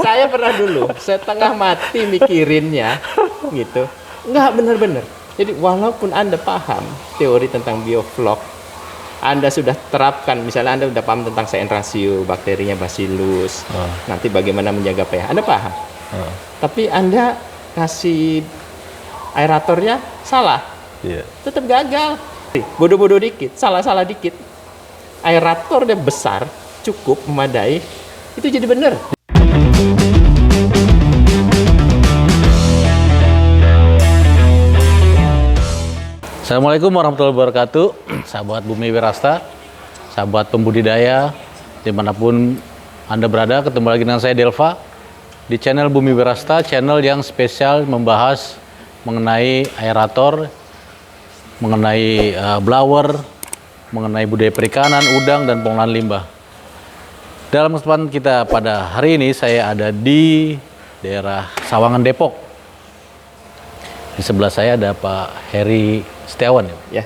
Saya pernah dulu setengah mati mikirinnya gitu. Nggak benar-benar. Jadi walaupun Anda paham teori tentang bioflok, Anda sudah terapkan, misalnya Anda sudah paham tentang cyan ratio, bakterinya Bacillus, nanti bagaimana menjaga pH, Anda paham. Tapi Anda kasih aeratornya salah, tetap gagal. Bodoh-bodoh dikit, salah-salah dikit. Aeratornya besar, cukup, memadai, itu jadi benar. Assalamualaikum warahmatullahi wabarakatuh, sahabat Bumi Wirasta, sahabat pembudidaya, dimanapun Anda berada. Ketemu lagi dengan saya Delva di channel Bumi Wirasta, channel yang spesial membahas mengenai aerator, mengenai blower, mengenai budaya perikanan, udang, dan pengolahan limbah. Dalam kesempatan kita pada hari ini, saya ada di daerah Sawangan, Depok. Di sebelah saya ada Pak Heri Setiawan. Ya,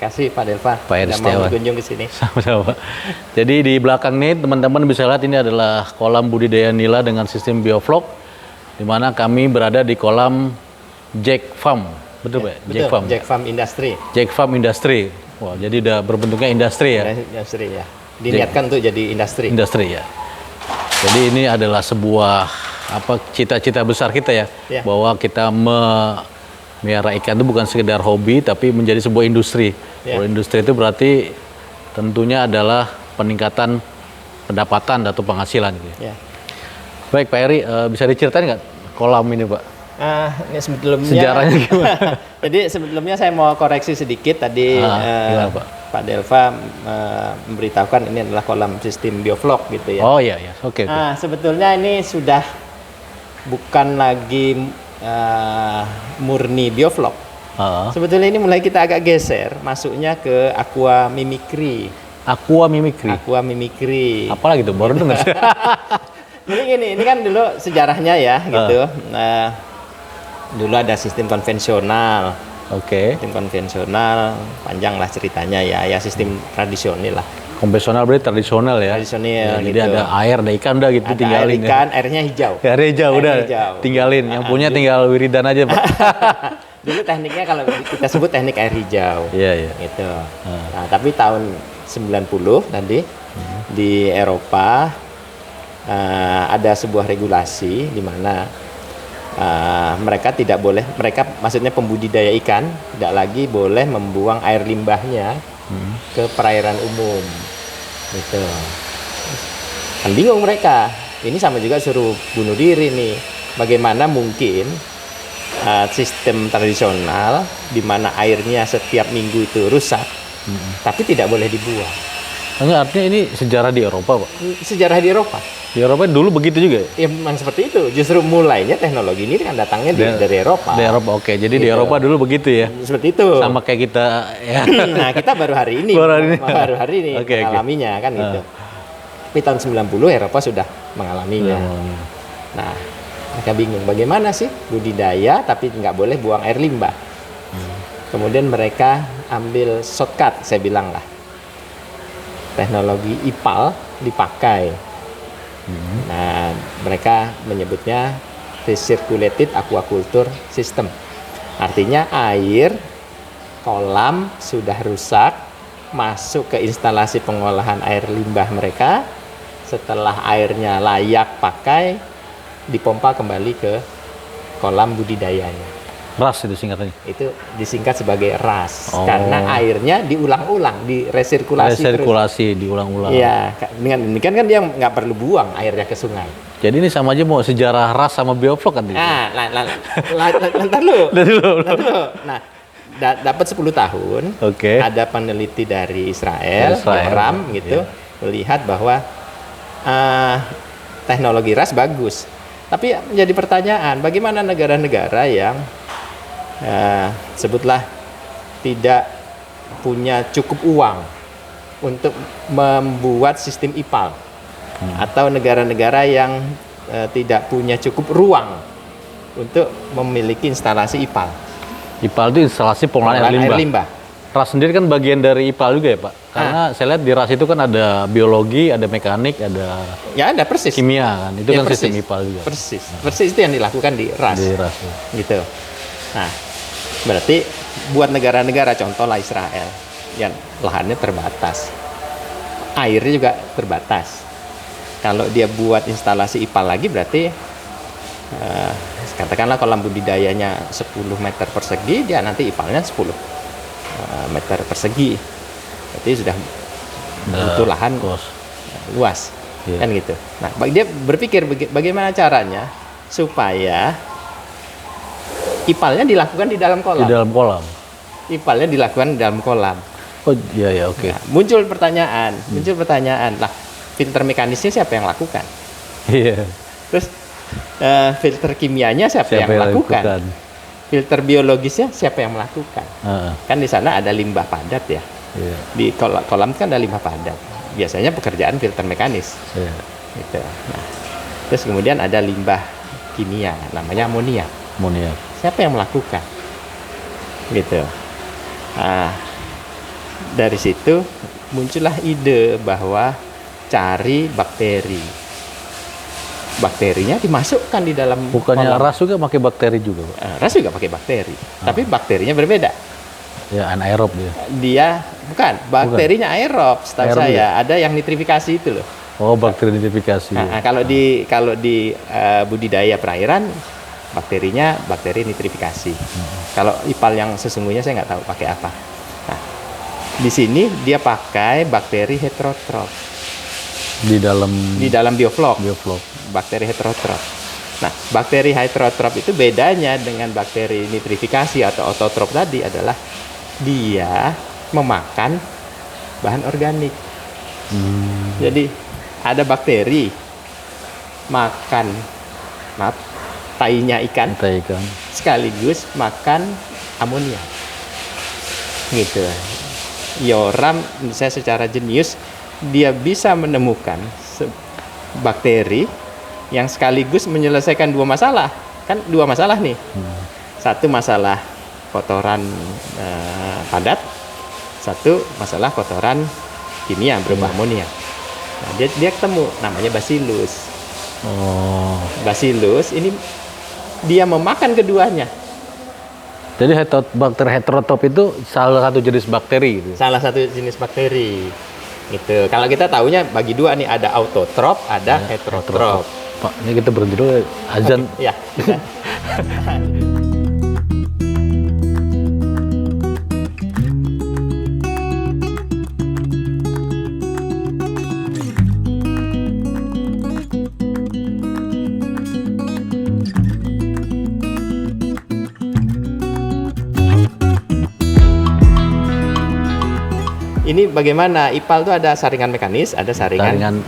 kasih Pak Delva. Pak Heri Setiawan. Mau berkunjung ke sini. Sama-sama. Jadi di belakang ini teman-teman bisa lihat ini adalah kolam budidaya nila dengan sistem bioflok, di mana kami berada di kolam Jack Farm. Betul, Pak? Jack Farm. Jack Farm Industry. Jack Farm Industry. Wah, jadi udah berbentuknya industri ya. Industri ya. Diniatkan untuk jadi industri. Industri ya. Jadi ini adalah sebuah cita-cita besar kita ya, bahwa kita melihara ikan itu bukan sekedar hobi, tapi menjadi sebuah industri. Kalau industri itu berarti tentunya adalah peningkatan pendapatan atau penghasilan gitu. Baik Pak Heri, bisa diceritain nggak kolam ini Pak? Ini sebelumnya sejarahnya gimana? Jadi sebelumnya saya mau koreksi sedikit tadi. Pak Delva memberitahukan ini adalah kolam sistem bioflok gitu ya. Oh iya ya, oke. Sebetulnya ini sudah bukan lagi murni bioflok. Sebetulnya ini mulai kita agak geser, masuknya ke aqua mimicry. Aqua mimicry. Aqua mimicry. Apalagi tuh, baru dengar. Ini kan dulu sejarahnya ya gitu. Dulu ada sistem konvensional. Sistem konvensional, panjang lah ceritanya ya sistem tradisional lah. Konvensional berarti tradisional ya. Tradisional Jadi gitu. ada air, ada ikan udah gitu, ada tinggalin. Air ikan, airnya hijau. Airnya hijau udah hijau. Tinggalin. Yang punya tinggal wiridan aja, Pak. Dulu tekniknya kalau kita sebut teknik air hijau. Iya. Gitu. Nah, tapi tahun 90 tadi di Eropa ada sebuah regulasi di mana mereka tidak boleh, maksudnya pembudidaya ikan tidak lagi boleh membuang air limbahnya ke perairan umum, gitu. Kan bingung mereka. Ini sama juga suruh bunuh diri nih. Bagaimana mungkin sistem tradisional di mana airnya setiap minggu itu rusak, tapi tidak boleh dibuang. Enggak, artinya ini sejarah di Eropa, Pak? Sejarah di Eropa. Di Eropa dulu begitu juga ya? Ya memang seperti itu. Justru mulainya teknologi ini kan datangnya dari Eropa. Dari Eropa, oke. Jadi gitu. Di Eropa dulu begitu ya? Seperti itu. Sama kayak kita ya. Nah, kita baru hari ini. Baru hari ini mengalaminya kan gitu. Tapi tahun 90 Eropa sudah mengalaminya. Nah, mereka bingung bagaimana sih budidaya tapi nggak boleh buang air limbah. Kemudian mereka ambil shortcut, saya bilang lah. Teknologi IPAL dipakai. Nah, mereka menyebutnya recirculated aquaculture system. Artinya air kolam sudah rusak, masuk ke instalasi pengolahan air limbah mereka. Setelah airnya layak pakai, dipompa kembali ke kolam budidayanya. RAS itu singkatannya? Itu disingkat sebagai RAS. Karena airnya diulang-ulang, diresirkulasi terus. Diulang-ulang. Iya, dengan demikian kan dia nggak perlu buang airnya ke sungai. Jadi ini sama aja mau sejarah RAS sama bioflok kan? Lantar lu. Nah, dapat 10 tahun. Ada peneliti dari Israel. Ram gitu, melihat bahwa teknologi RAS bagus. Tapi menjadi pertanyaan, bagaimana negara-negara yang sebutlah tidak punya cukup uang untuk membuat sistem IPAL, atau negara-negara yang tidak punya cukup ruang untuk memiliki instalasi IPAL. IPAL itu instalasi pengolahan air limbah. RAS sendiri kan bagian dari IPAL juga ya Pak? Karena saya lihat di RAS itu kan ada biologi, ada mekanik, ada Ya ada persis. kimia kan. Itu Ya, kan persis. sistem IPAL juga. Persis itu yang dilakukan di RAS. Di RAS. Ya. Gitu. Nah, berarti buat negara-negara contohlah Israel yang lahannya terbatas, airnya juga terbatas. Kalau dia buat instalasi IPAL lagi berarti katakanlah kolam budidayanya 10 meter persegi, dia nanti IPAL-nya 10 meter persegi. Berarti sudah butuh lahan luas. Iya. Kan gitu. Nah, dia berpikir bagaimana caranya supaya IPAL-nya dilakukan di dalam kolam. Di dalam kolam. IPAL-nya dilakukan di dalam kolam. Oh iya ya oke. Nah, muncul pertanyaan, lah filter mekanisnya siapa yang lakukan? Iya. Terus filter kimianya siapa yang melakukan? Filter biologisnya siapa yang melakukan? Kan di sana ada limbah padat ya. Iya. Di kolam kan ada limbah padat. Biasanya pekerjaan filter mekanis. Iya. Gitu. Nah, terus kemudian ada limbah kimia, namanya amonia. Amoniak. Siapa yang melakukan? Gitu. Nah, dari situ muncullah ide bahwa cari bakteri. Bakterinya dimasukkan di dalam Bukannya kolam. RAS juga pakai bakteri juga Pak? RAS juga pakai bakteri, tapi bakterinya berbeda. Ya anaerob dia. Dia bukan, bakterinya aerob, setahu Aerob saya. Ada yang nitrifikasi itu loh. Oh bakteri nitrifikasi. Nah, kalau di budidaya perairan, bakterinya bakteri nitrifikasi. Kalau IPAL yang sesungguhnya saya nggak tahu pakai apa. Nah, di sini dia pakai bakteri heterotrof Di dalam bioflok. bioflok. Bakteri heterotrof. Nah, bakteri heterotrof itu bedanya dengan bakteri nitrifikasi atau autotrof tadi adalah dia memakan bahan organik. Jadi ada bakteri makan tainya ikan Kita ikan. sekaligus makan amonia. Gitu. Yoram saya secara jenius dia bisa menemukan bakteri yang sekaligus menyelesaikan dua masalah. Kan dua masalah nih. Satu masalah kotoran padat, satu masalah kotoran kimia berupa amonia. Nah, dia ketemu namanya Bacillus. Oh. Bacillus ini dia memakan keduanya. Jadi bakteri heterotop itu salah satu jenis bakteri gitu. Salah satu jenis bakteri. Gitu. Kalau kita tahunya bagi dua nih, ada autotrop, ada heterotrop. Pak, ini kita berhenti dulu azan. Ya. Bisa. Ini bagaimana IPAL itu ada saringan mekanis, ada saringan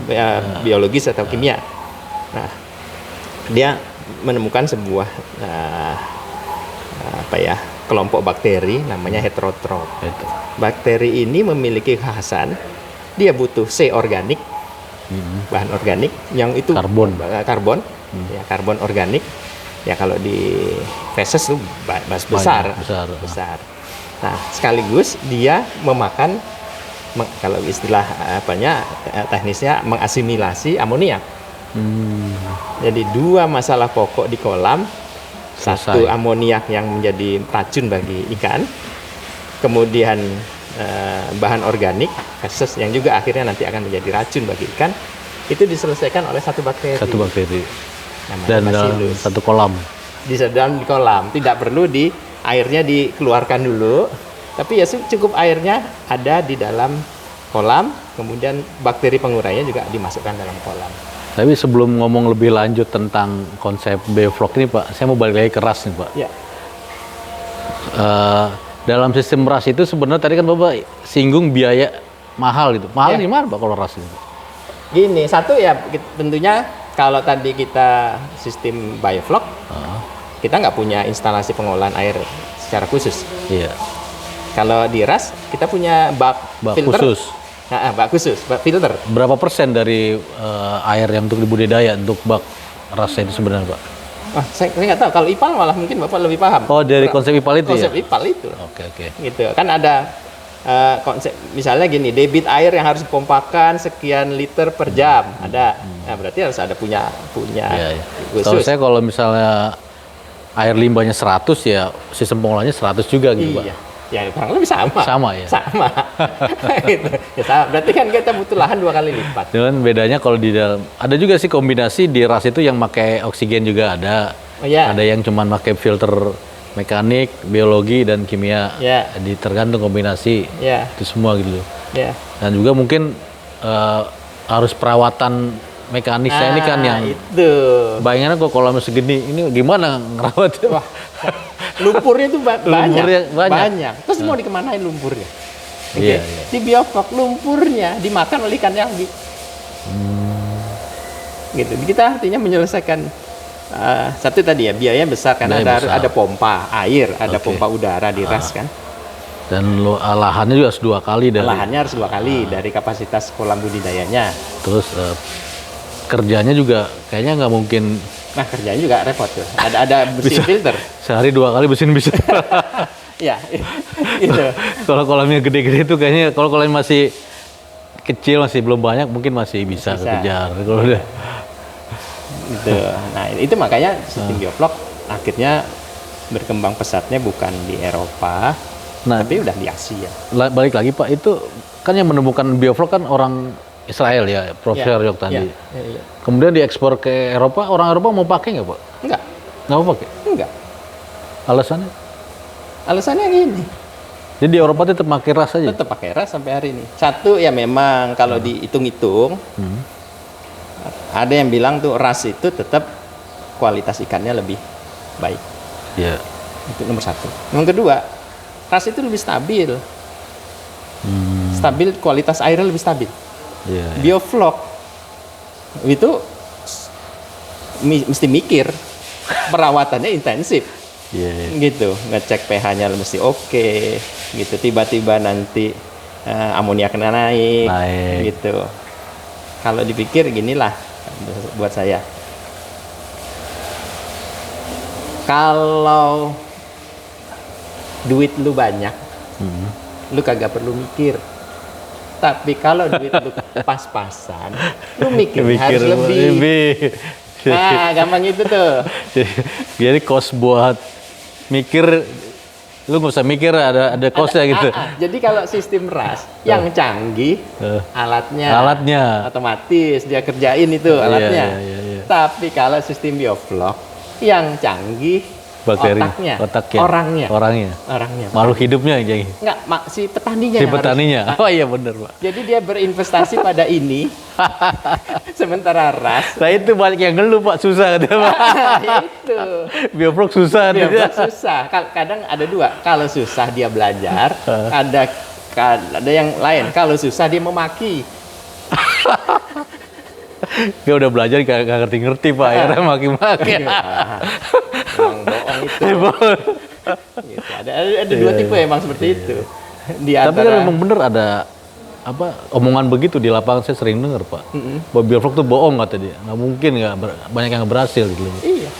biologis atau kimia. Nah, dia menemukan sebuah kelompok bakteri namanya heterotrof. Bakteri ini memiliki kekhasan dia butuh C organik, bahan organik yang itu karbon, ya karbon organik. Ya kalau di feses itu besar. Nah, sekaligus dia memakan, kalau istilah teknisnya mengasimilasi amonia. Jadi dua masalah pokok di kolam, satu amoniak yang menjadi racun bagi ikan, kemudian bahan organik feses yang juga akhirnya nanti akan menjadi racun bagi ikan, itu diselesaikan oleh satu bakteri. Dan dalam satu kolam. Di dalam kolam, tidak perlu airnya dikeluarkan dulu, tapi ya cukup airnya ada di dalam kolam, kemudian bakteri pengurainya juga dimasukkan dalam kolam. Tapi sebelum ngomong lebih lanjut tentang konsep bioflok ini Pak, saya mau balik lagi ke RAS nih Pak. Ya. Dalam sistem RAS itu sebenarnya tadi kan Bapak singgung biaya mahal gitu. Mahal di mana Pak kalau RAS itu? Gini, satu ya tentunya kalau tadi kita sistem bioflok, kita nggak punya instalasi pengolahan air secara khusus. Iya. Kalau di RAS kita punya bak filter khusus. Nah, bak khusus, bak filter. Berapa persen dari air yang untuk dibudidaya untuk bak RAS itu sebenarnya Pak? Saya nggak tahu. Kalau IPAL malah mungkin Bapak lebih paham. Oh, dari konsep IPAL itu konsep ya? IPAL itu. Oke. Gitu. Kan ada konsep misalnya gini, debit air yang harus dipompakan sekian liter per jam ada. Nah, berarti harus ada punya Iya. Tahu khusus. saya kalau misalnya air limbahnya 100 ya sistem pengolahannya 100 juga gitu, Iya. Pak. Ya kurang lebih sama. Sama ya? Sama. Gitu. Ya, sama. Berarti kan kita butuh lahan 2 kali lipat. Cuman bedanya kalau di dalam ada juga sih kombinasi di ras itu yang pakai oksigen juga ada. Oh, iya. Ada yang cuman pakai filter mekanik, biologi dan kimia. Ya. Jadi tergantung kombinasi Ya. itu semua gitu. Ya. Dan juga mungkin harus perawatan mekanisnya ini kan yang itu. bayangannya kok kolam segini ini gimana ngerawatnya? Wah, lumpurnya itu Lumpurnya banyak. banyak. Terus mau dikemanain lumpurnya? Oke. Iya, iya. Di bioflok lumpurnya dimakan oleh ikan algi. Gitu. Kita artinya menyelesaikan satu tadi ya, biaya besar karena Biaya besar. ada pompa air, ada Oke. pompa udara di ras kan. Dan lahannya juga harus 2 kali dari. Lahannya harus 2 kali dari kapasitas kolam budidayanya. Terus kerjanya juga kayaknya nggak mungkin Nah, kerjanya juga repot tuh. Ada bersihin filter. sehari 2 kali bersihin bisa. Ya, itu. Kalau kolamnya gede-gede itu kayaknya kalau kolamnya masih kecil masih belum banyak mungkin masih bisa Bisa. kejar. Kalau udah Gitu. Nah, itu makanya sistem bioflok akhirnya berkembang pesatnya bukan di Eropa, Nah, tapi udah di Asia. balik lagi Pak, itu kan yang menemukan bioflok kan orang Israel ya, Profesor Ya, Yok tadi. ya. Kemudian diekspor ke Eropa, orang Eropa mau pakai nggak Pak? Enggak, Nggak mau pakai. enggak. Alasannya? Alasannya gini, Jadi di Eropa tetap pakai ras aja. tetap pakai ras sampai hari ini. Satu ya memang kalau dihitung-hitung, ada yang bilang tuh ras itu tetap kualitas ikannya lebih baik. Ya. Itu nomor satu. Nomor kedua, ras itu lebih stabil. Stabil, kualitas airnya lebih stabil. Iya. Bioflok itu mesti mikir, perawatannya intensif. Iya. Gitu, ngecek pH-nya mesti oke, gitu. Tiba-tiba nanti amoniaknya naik, gitu. Kalau dipikir ginilah buat saya, kalau duit lu banyak, lu kagak perlu mikir. Tapi kalau duit lu pas-pasan, lu mikir harus lebih. Nah, gampang itu tuh. Jadi cost buat mikir, lu nggak usah mikir ada costnya gitu. Jadi kalau sistem ras yang canggih, alatnya otomatis dia kerjain itu alatnya. Iya. Tapi kalau sistem bioflok yang canggih, Bakteri, otaknya, orangnya. Makhluk hidupnya jadi. Enggak, si petaninya. Si yang petaninya. harus. Oh iya benar Pak. Jadi dia berinvestasi pada ini, sementara ras. Nah itu banyak yang ngeluh Pak, susah dia Pak. Itu. Bioflok susah dia. Bioflok susah. Kadang ada dua. Kalau susah dia belajar, ada yang lain. Kalau susah dia memaki. Dia udah belajar gak ngerti-ngerti Pak, akhirnya maki-maki. Emang bohong itu. Gitu. Ada dua tipe emang seperti itu. Di Tapi kan antara memang bener ada omongan begitu di lapangan, saya sering dengar Pak. Bahwa bioflok tuh bohong kata dia, nggak mungkin banyak yang berhasil gitu. iya,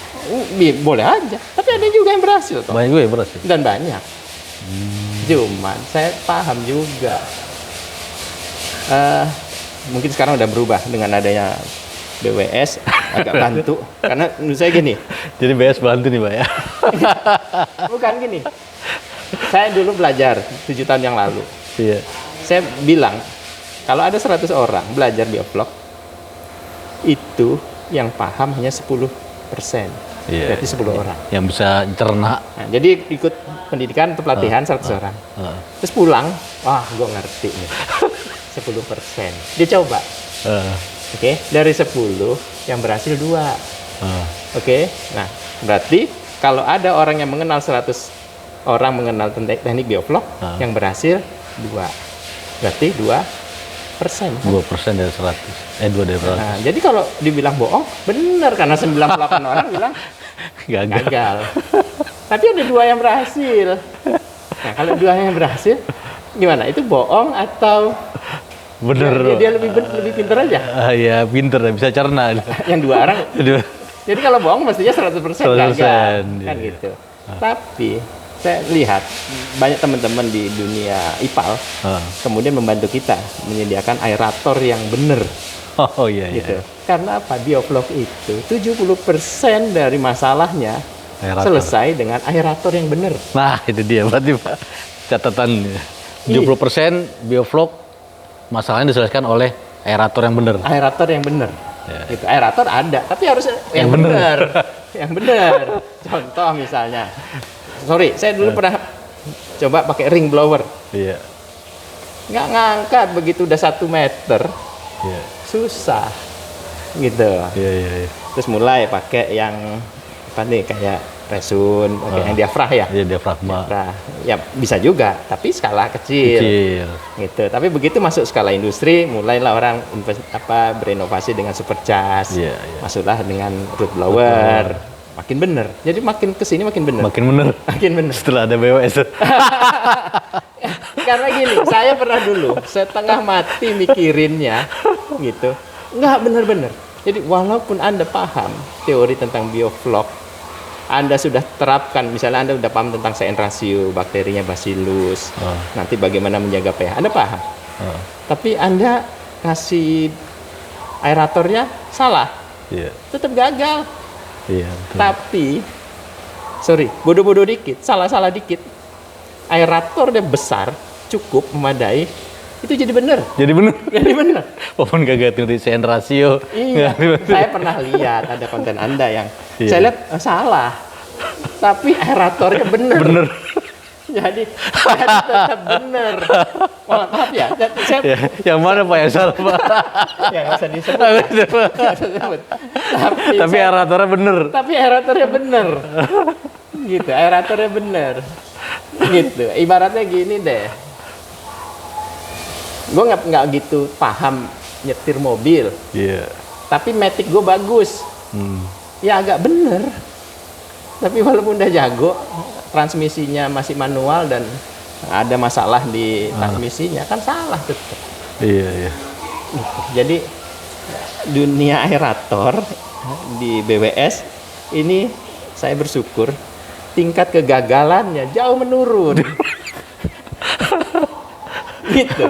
boleh aja. Tapi ada juga yang berhasil toh. Banyak juga yang berhasil. Dan banyak. Cuman saya paham juga. Mungkin sekarang udah berubah dengan adanya BWS agak bantu karena menurut saya gini. Jadi BS bantu nih Pak ya. Bukan gini. Saya dulu belajar 7 tahun yang lalu. Iya. Saya bilang kalau ada 100 orang belajar bioflok itu yang paham hanya 10%. Iya. Berarti 10 orang. Yang bisa cerna. Nah, jadi ikut pendidikan atau pelatihan 100 orang. Terus pulang, wah gue ngerti nih. 10%. Dia coba. Oke, dari 10 yang berhasil 2. Oke. Nah, berarti kalau ada orang yang mengenal 100 orang mengenal teknik bioflok, yang berhasil 2. Berarti 2%. 2% dari 100. 2 dari 100. Nah, jadi kalau dibilang bohong, benar karena 98 orang bilang gagal. Tapi ada 2 yang berhasil. Nah, kalau 2 yang berhasil, gimana? Itu bohong atau bener? Dia lebih pintar aja. Ya pinter, bisa cerna. Yang 2 orang. Jadi kalau bohong mestinya 100% gagal. Kan iya. gitu. Tapi saya lihat banyak teman-teman di dunia IPAL kemudian membantu kita menyediakan aerator yang benar. Oh iya, iya. Gitu. Karena apa? Bioflok itu 70% dari masalahnya selesai dengan aerator yang benar. Nah, itu dia berarti Pak catatan 70% bioflok masalahnya diselesaikan oleh aerator yang benar. Aerator yang benar. Ya. Gitu. Aerator ada, tapi harus yang benar. Yang benar. Contoh misalnya, sorry, saya dulu pernah coba pakai ring blower. Iya. Nggak ngangkat begitu udah 1 meter, Iya. susah. Gitu. Iya, iya, iya. Terus mulai pakai yang apa nih, kayak resun, pakai yang diafrag ya. Iya, diafragma. Nah, ya bisa juga, tapi skala kecil. Gitu. Tapi begitu masuk skala industri, mulailah orang berinovasi dengan supercharge. Iya, iya. Masuklah dengan root blower. Makin bener. Jadi makin kesini makin bener. Makin bener. Makin bener. Setelah ada BWS. Karena gini, saya pernah dulu setengah mati mikirinnya, gitu. Nggak bener-bener. Jadi walaupun Anda paham teori tentang bioflok, Anda sudah terapkan, misalnya Anda sudah paham tentang CN ratio, bakterinya Bacillus, nanti bagaimana menjaga pH, Anda paham. Tapi Anda kasih aeratornya salah, tetap gagal. Iya. Tapi, sorry, bodoh-bodoh dikit, salah-salah dikit, aeratornya besar, cukup, memadai, itu jadi bener. Jadi bener. Jadi bener. Walaupun gak ngerti CN ratio. Iya, saya pernah lihat ada konten Anda yang saya lihat salah, tapi aeratornya bener. Bener. Jadi tetap bener. Maaf ya, saya yang mana Pak yang salah Pak? ya nggak usah disebut. Nggak usah disebut. Tapi aeratornya bener. Tapi aeratornya bener. Gitu, aeratornya bener. Gitu, ibaratnya gini deh. Gue nggak gitu paham nyetir mobil. Iya. Tapi matic gue bagus. Ya agak bener. Tapi walaupun udah jago, transmisinya masih manual dan ada masalah di transmisinya, kan salah tetap. Iya, iya. Jadi dunia aerator di BWS ini saya bersyukur tingkat kegagalannya jauh menurun. Gitu.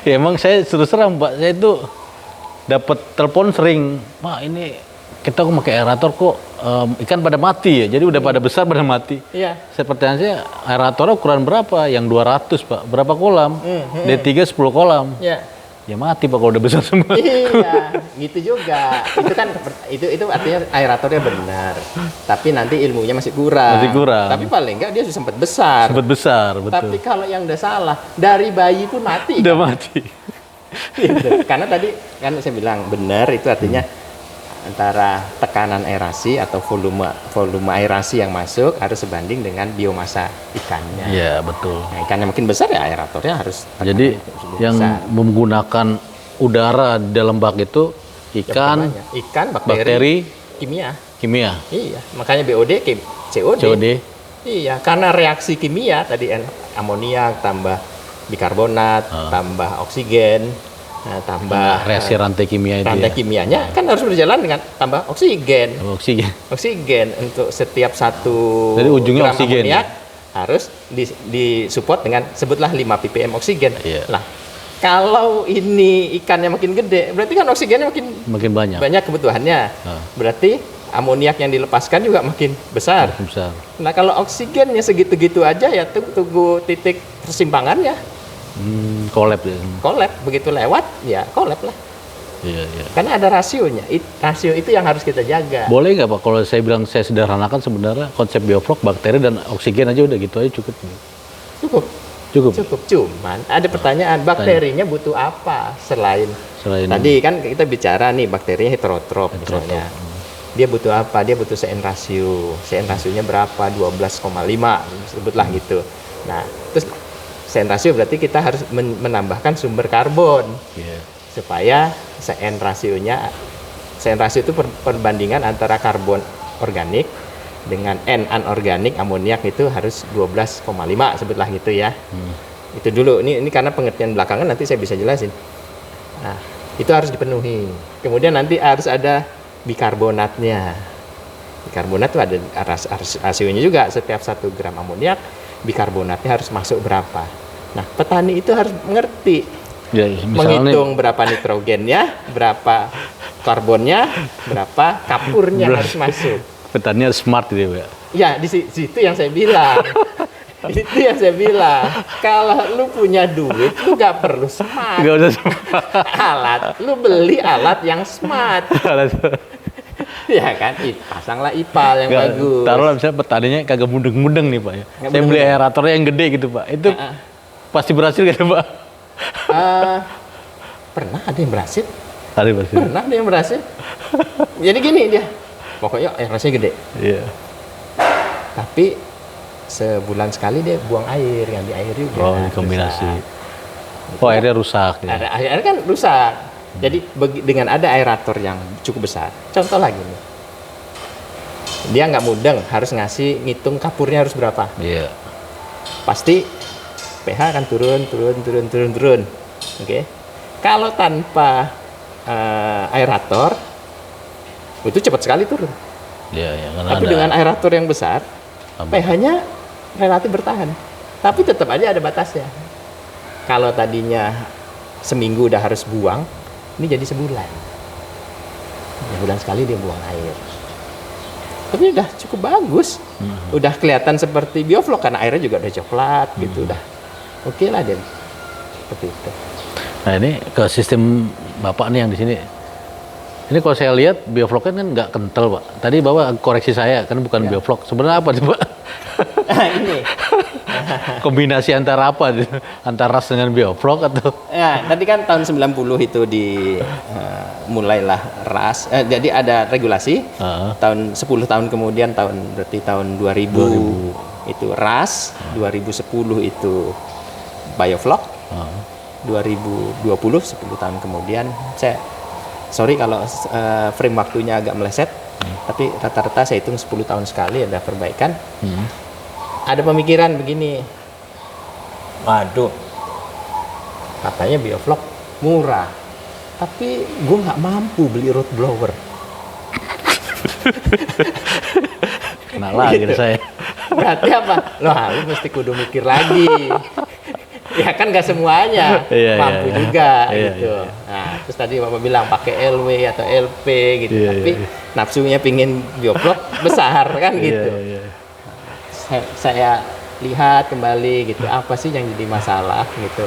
Ya emang saya terus terang Pak, saya itu dapat telepon sering, Pak ini kita kok pakai aerator kok ikan pada mati ya, jadi udah pada besar pada mati. Iya. Saya pertanyaan saya, aeratornya ukuran berapa? Yang 200 Pak, berapa kolam? D3 10 kolam. Iya. Ya mati Pak kalau udah besar semua. Iya, gitu juga. Itu kan itu artinya aeratornya benar. Tapi nanti ilmunya masih kurang. Masih kurang. Tapi paling enggak dia sempat besar. Sempat besar, betul. Tapi kalau yang udah salah, dari bayi pun mati. Udah kan? mati. Gitu. Karena tadi kan saya bilang benar itu artinya antara tekanan aerasi atau volume aerasi yang masuk harus sebanding dengan biomasa ikannya. Iya, betul. Nah, ikan yang makin besar ya aeratornya harus Jadi yang besar. menggunakan udara di dalam bak itu ikan, bakteri, kimia. kimia, Iya, makanya BOD, COD. COD. Iya, karena reaksi kimia tadi amoniak tambah bikarbonat, tambah oksigen, tambah reaksi rantai kimia itu. rantai kimianya kan harus berjalan dengan tambah oksigen. Oksigen. Oksigen untuk setiap 1 Jadi ujungnya gram oksigen. amoniak harus disupport dengan sebutlah 5 ppm oksigen. Iya. Nah, kalau ini ikannya makin gede, berarti kan oksigennya Makin banyak. banyak kebutuhannya. Berarti amoniak yang dilepaskan juga makin besar. Makin besar. Nah, kalau oksigennya segitu-gitu aja ya tunggu titik persimpangannya. Collab ya. Collab, begitu lewat ya collab lah. Iya, iya. Karena ada rasionya. Rasio itu yang harus kita jaga. Boleh nggak Pak kalau saya bilang saya sederhanakan sebenarnya konsep bioflok bakteri dan oksigen aja udah gitu aja cukup. Cukup. Cukup. Cukup. Cuman ada pertanyaan, bakterinya butuh apa selain tadi kan kita bicara nih bakterinya heterotrop misalnya. Dia butuh apa? Dia butuh CN ratio. CN rasionya berapa? 12,5 sebutlah gitu. Nah, terus CN ratio berarti kita harus menambahkan sumber karbon. Supaya CN rasio itu perbandingan antara karbon organik dengan N anorganik amoniak itu harus 12,5 sebutlah gitu ya. Itu dulu. Ini karena pengertian belakangan nanti saya bisa jelasin. Nah, itu harus dipenuhi. Kemudian nanti harus ada bikarbonatnya. Bikarbonat itu ada rasionya juga, setiap 1 gram amoniak bikarbonatnya harus masuk berapa. Nah, petani itu harus mengerti, Ya, misalnya menghitung berapa nitrogennya, berapa karbonnya, berapa kapurnya harus masuk. petani harus smart gitu ya. Ya, di situ yang saya bilang. Itu yang saya bilang. Kalau lu punya duit, lu gak perlu smart. Gak usah smart. Alat, lu beli alat yang smart. Ya kan, pasanglah ipal yang bagus. Taruhlah misalnya petaninya kagak mudeng-mudeng nih Pak ya. Saya beli aeratornya yang gede gitu Pak. Itu pasti berhasil kan Pak? Pernah ada yang berhasil. Pernah Ada yang berhasil. Jadi gini dia, pokoknya aerasinya gede. Iya. Tapi sebulan sekali dia buang air, yang di air juga. Oh, kombinasi. Oh, airnya rusak. Ya. Airnya kan rusak. Jadi dengan ada aerator yang cukup besar, contoh lagi nih, dia nggak mudeng, harus ngitung kapurnya harus berapa. Iya. Pasti pH akan turun. Oke. Kalau tanpa aerator, itu cepat sekali turun. Iya, ya, Tapi dengan aerator yang besar, pH-nya relatif bertahan. Tapi tetap aja ada batasnya. Kalau tadinya seminggu udah harus buang, ini jadi sebulan. Sebulan sekali dia buang air. Tapi udah cukup bagus. Udah kelihatan seperti bioflok karena airnya juga udah coklat gitu, udah oke lah dia. Seperti itu. Nah, ini ke sistem Bapak nih yang di sini. Ini kalau saya lihat bioflok kan nggak kental Pak. Tadi Bapak koreksi saya, kan bukan bioflok. Sebenarnya apa sih Pak? Ini. Kombinasi antara apa? Antara ras dengan bioflok atau? Ya, tadi kan tahun 90 itu mulailah ras. Jadi ada regulasi. Tahun 10 tahun kemudian berarti tahun 2000 itu ras, 2010 itu bioflok. 2020 10 tahun kemudian sorry kalau frame waktunya agak meleset, tapi rata-rata saya hitung 10 tahun sekali ada perbaikan. Ada pemikiran begini, waduh, katanya bioflok murah, tapi gue nggak mampu beli root blower. Kena lagi gitu. Saya. Berarti apa? Loh, lu mesti kudu mikir lagi. Ya kan nggak semuanya mampu juga gitu. Nah, terus tadi Bapak bilang pakai LW atau LP gitu, tapi nafsunya pingin bioflok besar kan gitu. Saya lihat kembali gitu, apa sih yang jadi masalah gitu.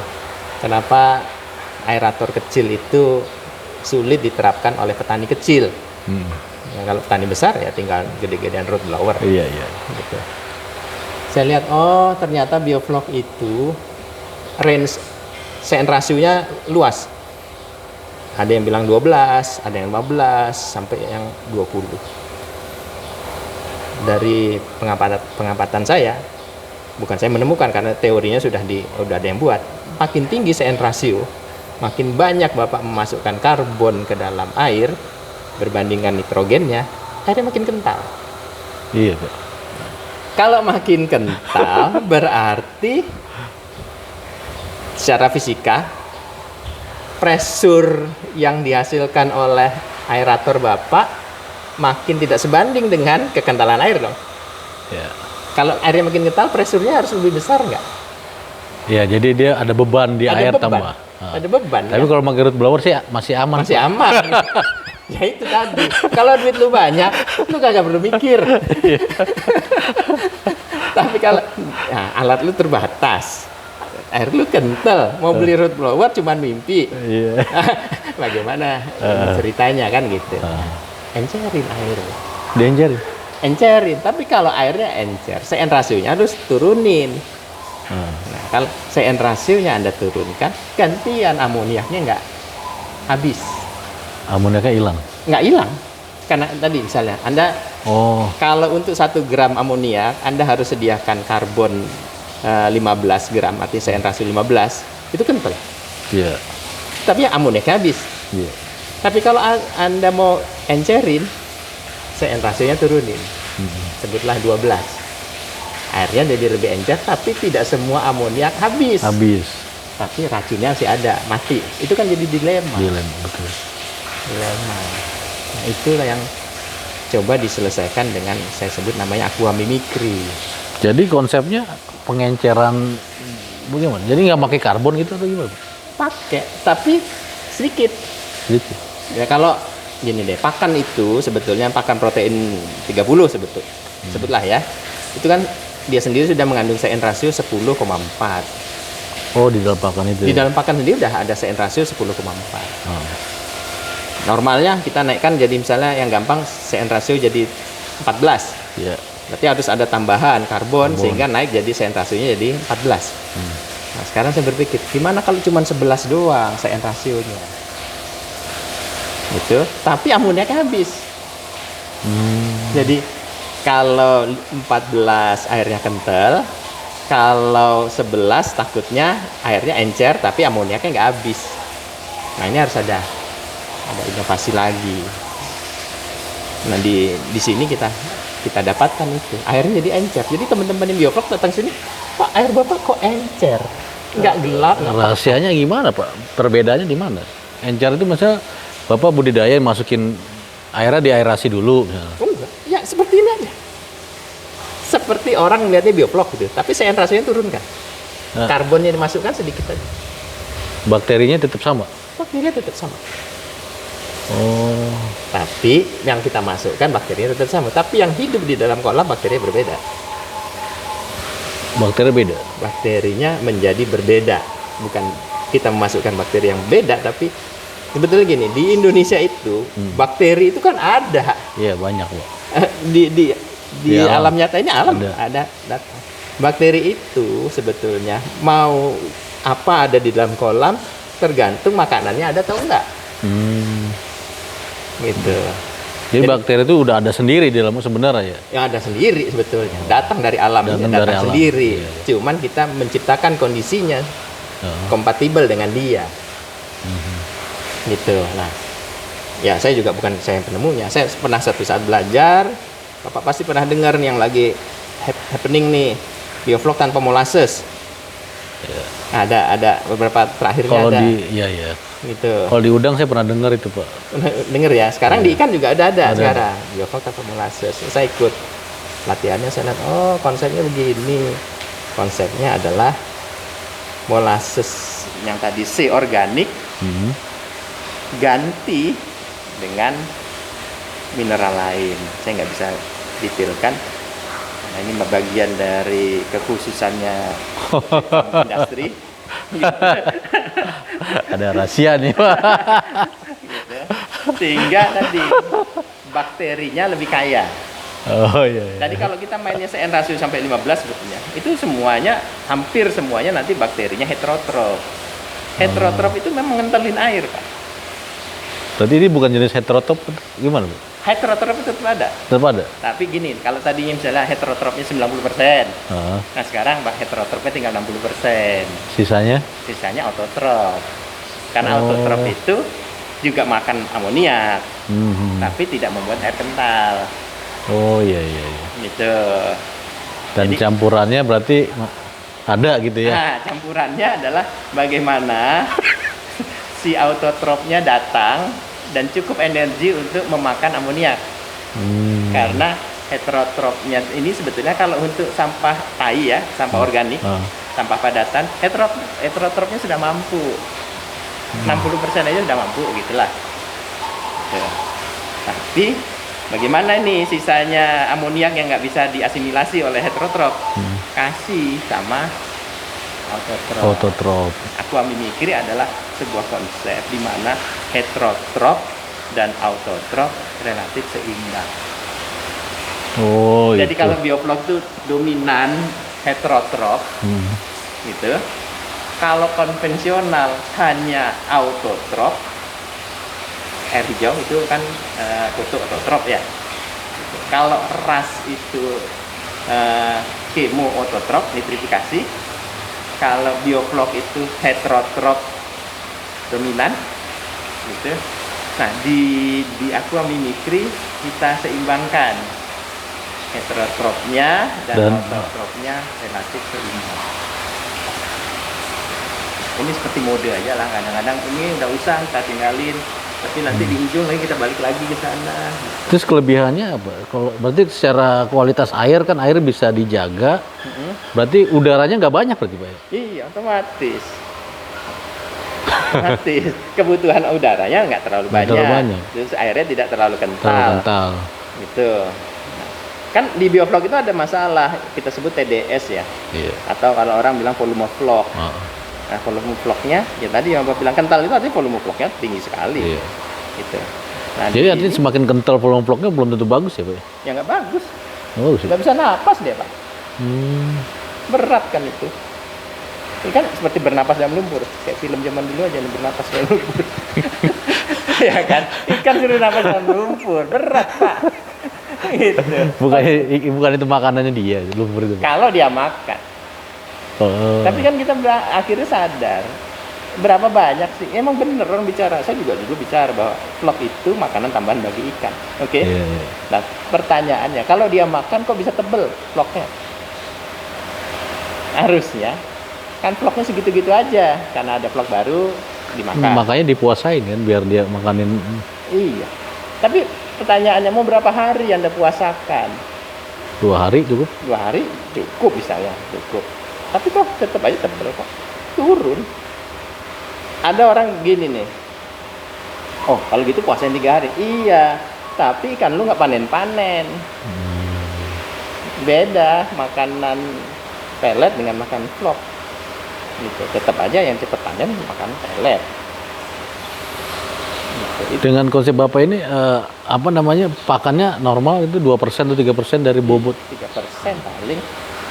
Kenapa aerator kecil itu sulit diterapkan oleh petani kecil? Ya, kalau petani besar ya tinggal gede-gedean root blower. Gitu. Saya lihat, oh ternyata bioflok itu range CN rasionya luas. Ada yang bilang 12, ada yang 15, sampai yang 20. Dari pengamatan saya, bukan saya menemukan karena teorinya sudah ada yang buat. Makin tinggi CN rasio, makin banyak Bapak memasukkan karbon ke dalam air berbandingkan nitrogennya, airnya makin kental. Iya, Pak. Kalau makin kental berarti secara fisika pressure yang dihasilkan oleh aerator Bapak makin tidak sebanding dengan kekentalan air dong. Ya. Kalau airnya makin kental, pressure-nya harus lebih besar nggak? Ya, jadi dia ada beban di air beban. tambah. Ada beban. Tapi kalau pakai root blower sih masih aman. Masih aman. Ya itu tadi. Kalau duit lu banyak, lu kagak perlu mikir. Tapi kalau alat lu terbatas, air lu kental, mau beli root blower cuman mimpi. Bagaimana ceritanya kan gitu. Encerin air. Diencerin? Encerin, tapi kalau airnya encer, CN rasionya harus turunin. Nah, kalau CN rasionya Anda turunkan, gantian amoniaknya nggak habis. Amoniaknya hilang? Nggak hilang. Karena tadi misalnya, Anda kalau untuk 1 gram amoniak, Anda harus sediakan karbon 15 gram, artinya CN rasio 15, itu kental. Iya. Tapi amoniaknya habis. Iya. Tapi kalau Anda mau encerin, CN rasionya turunin. Sebutlah 12. Airnya jadi lebih encer, tapi tidak semua amoniak habis. Tapi racunnya masih ada, mati. Itu kan jadi dilema. Dilema, betul. Dilema. Nah, itulah yang coba diselesaikan dengan saya sebut namanya aqua mimicry. Jadi konsepnya pengenceran bagaimana? Jadi nggak pakai karbon gitu atau gimana? Pakai, tapi sedikit. Gitu. Ya kalau gini deh, pakan itu sebetulnya pakan protein 30 sebutlah ya. Itu kan dia sendiri sudah mengandung CN rasio 10,4. Oh, di dalam pakan itu. Di dalam pakan sendiri udah ada CN rasio 10,4. Normalnya kita naikkan jadi misalnya yang gampang CN rasio jadi 14. Iya. Berarti harus ada tambahan karbon sehingga naik jadi CN rasionya jadi 14. Nah, sekarang saya berpikir gimana kalau cuma 11 doang CN rasionya. Gitu. Tapi amoniaknya habis. Jadi kalau 14 airnya kental, kalau 11 takutnya airnya encer tapi amoniaknya nggak habis. Nah, ini harus ada inovasi lagi. Nah, di sini kita dapatkan itu. Airnya jadi encer. Jadi teman-teman yang bioflok datang sini, "Pak, air Bapak kok encer? Nggak gelap." Rahasianya gimana, Pak? Perbedaannya di mana? Encer itu maksudnya Bapak budidaya masukin airnya diaerasi dulu misalnya. Oh, enggak. Ya, seperti ini aja. Seperti orang melihatnya bioflok gitu. Tapi CN rasionya turun kan. Nah. Karbonnya dimasukkan sedikit aja. Bakterinya tetap sama. Bakterinya tetap sama. Oh. Tapi yang kita masukkan bakterinya tetap sama. Tapi yang hidup di dalam kolam bakterinya berbeda. Bakteri beda. Bakterinya menjadi berbeda. Bukan kita memasukkan bakteri yang beda, tapi sebetulnya gini, di Indonesia itu bakteri itu kan ada. Iya, banyak, Pak. Di Di alam. alam nyata ini alam Ada. ada. Bakteri itu sebetulnya mau apa ada di dalam kolam tergantung makanannya ada atau enggak. Gitu. Jadi bakteri itu udah ada sendiri di dalam sebenarnya ya. Yang ada sendiri sebetulnya, datang dari alam, Datang datang dari alam. sendiri. Iya. Cuman kita menciptakan kondisinya kompatibel dengan dia. Gitu. Nah, ya saya juga bukan saya yang penemunya. Saya pernah satu saat belajar. Bapak pasti pernah dengar nih yang lagi happening nih, bioflok tanpa molasses. Ada beberapa terakhirnya Kalau ada. iya. Gitu. Kalau di udang saya pernah dengar itu, Pak. Dengar ya. Sekarang di ikan juga ada sekarang. Bioflok tanpa molasses. Saya ikut latihannya, saya lihat, oh konsepnya begini. Konsepnya adalah molasses yang tadi C organik ganti dengan mineral lain. Saya nggak bisa detailkan. Nah, ini bagian dari kekhususannya industri. Ada rahasia nih, Pak. Gitu. Sehingga tadi bakterinya lebih kaya. Oh iya. Tadi kalau kita mainnya CN rasio sampai 15 sebetulnya, itu semuanya, hampir semuanya nanti bakterinya heterotrof. Heterotrof itu memang ngentelin air, Pak. Berarti ini bukan jenis heterotrof, gimana, Pak? Heterotrof itu tetap ada. Tetap ada? Tapi gini, kalau tadinya misalnya heterotrofnya 90%, Ah. nah sekarang heterotropnya tinggal 60%. Sisanya? Sisanya autotrof. Karena Oh. autotrof itu juga makan amoniak, tapi tidak membuat air kental. Oh iya. Gitu. Dan Jadi- campurannya berarti ada gitu ya? Nah, campurannya adalah bagaimana si autotrofnya datang dan cukup energi untuk memakan amoniak. Karena heterotrofnya ini sebetulnya kalau untuk sampah tai ya, sampah organik, sampah padatan, heterotrofnya sudah mampu. 60% aja sudah mampu gitulah. Tuh. Tapi bagaimana nih sisanya amoniak yang nggak bisa diasimilasi oleh heterotrof? Kasih sama autotrof. Autotrof. Aqua mimicry adalah sebuah konsep di mana heterotrof dan autotrof relatif seimbang. Oh, Jadi itu. kalau bioflok itu dominan heterotrof, gitu. Kalau konvensional hanya autotrof, air hijau itu kan kutu autotrof ya. Gitu. Kalau ras itu kemo autotrof, nitrifikasi. Kalau bioflok itu heterotrof dominan, gitu. Nah di aqua mimicry kita seimbangkan heterotrofnya dan autotrofnya relatif seimbang. Ini seperti mode aja lah, kadang-kadang ini udah usah kita tinggalin, Tapi nanti di ujung lagi kita balik lagi ke sana. Terus kelebihannya apa? Kalau berarti secara kualitas air kan air bisa dijaga. Berarti udaranya nggak banyak berarti Pak? Iya, otomatis. Otomatis. Kebutuhan udaranya nggak terlalu Nggak terlalu banyak. banyak. Terus airnya tidak terlalu kental. Terlalu kental. Gitu. Kan di bioflok itu ada masalah, kita sebut TDS ya. Iya. Atau kalau orang bilang volume flok. Oh, Nah, volume floknya, ya tadi yang Bapak bilang kental itu artinya volume floknya tinggi sekali. iya. Gitu. Nah, Jadi di artinya sini, semakin kental volume vlognya belum tentu bagus ya Pak? ya nggak bagus. Nggak bagus ya? Nggak bisa napas dia, Pak. Hmm. Berat kan itu. Ini kan seperti bernapas dalam lumpur. Kayak film zaman dulu aja nih, bernapas dalam lumpur. Ya kan? Ikan suruh napas dalam lumpur. Berat, Pak. Gitu. Bukan itu makanannya dia, lumpur itu. Pak. Kalau dia makan. Oh. Tapi kan kita akhirnya sadar berapa banyak sih, emang bener orang bicara, saya juga dulu bicara bahwa vlog itu makanan tambahan bagi ikan, oke? Iya, iya. Nah pertanyaannya, kalau dia makan kok bisa tebel vlognya? Harusnya kan vlognya segitu-gitu aja, karena ada vlog baru dimakan. Makanya dipuasain kan biar dia makanin. Iya, tapi pertanyaannya mau berapa hari Anda puasakan? 2 hari cukup. 2 hari cukup misalnya, cukup. Tapi kok tetap aja tebel kok, turun. Ada orang gini nih, oh kalau gitu puasain 3 hari. Iya, tapi ikan lu nggak panen-panen. Beda makanan pelet dengan makan vlog. Gitu. Tetap aja yang cepet panen makan pelet. Gitu. Dengan konsep Bapak ini apa namanya? Pakannya normal itu 2% atau 3% dari bobot. 3% paling.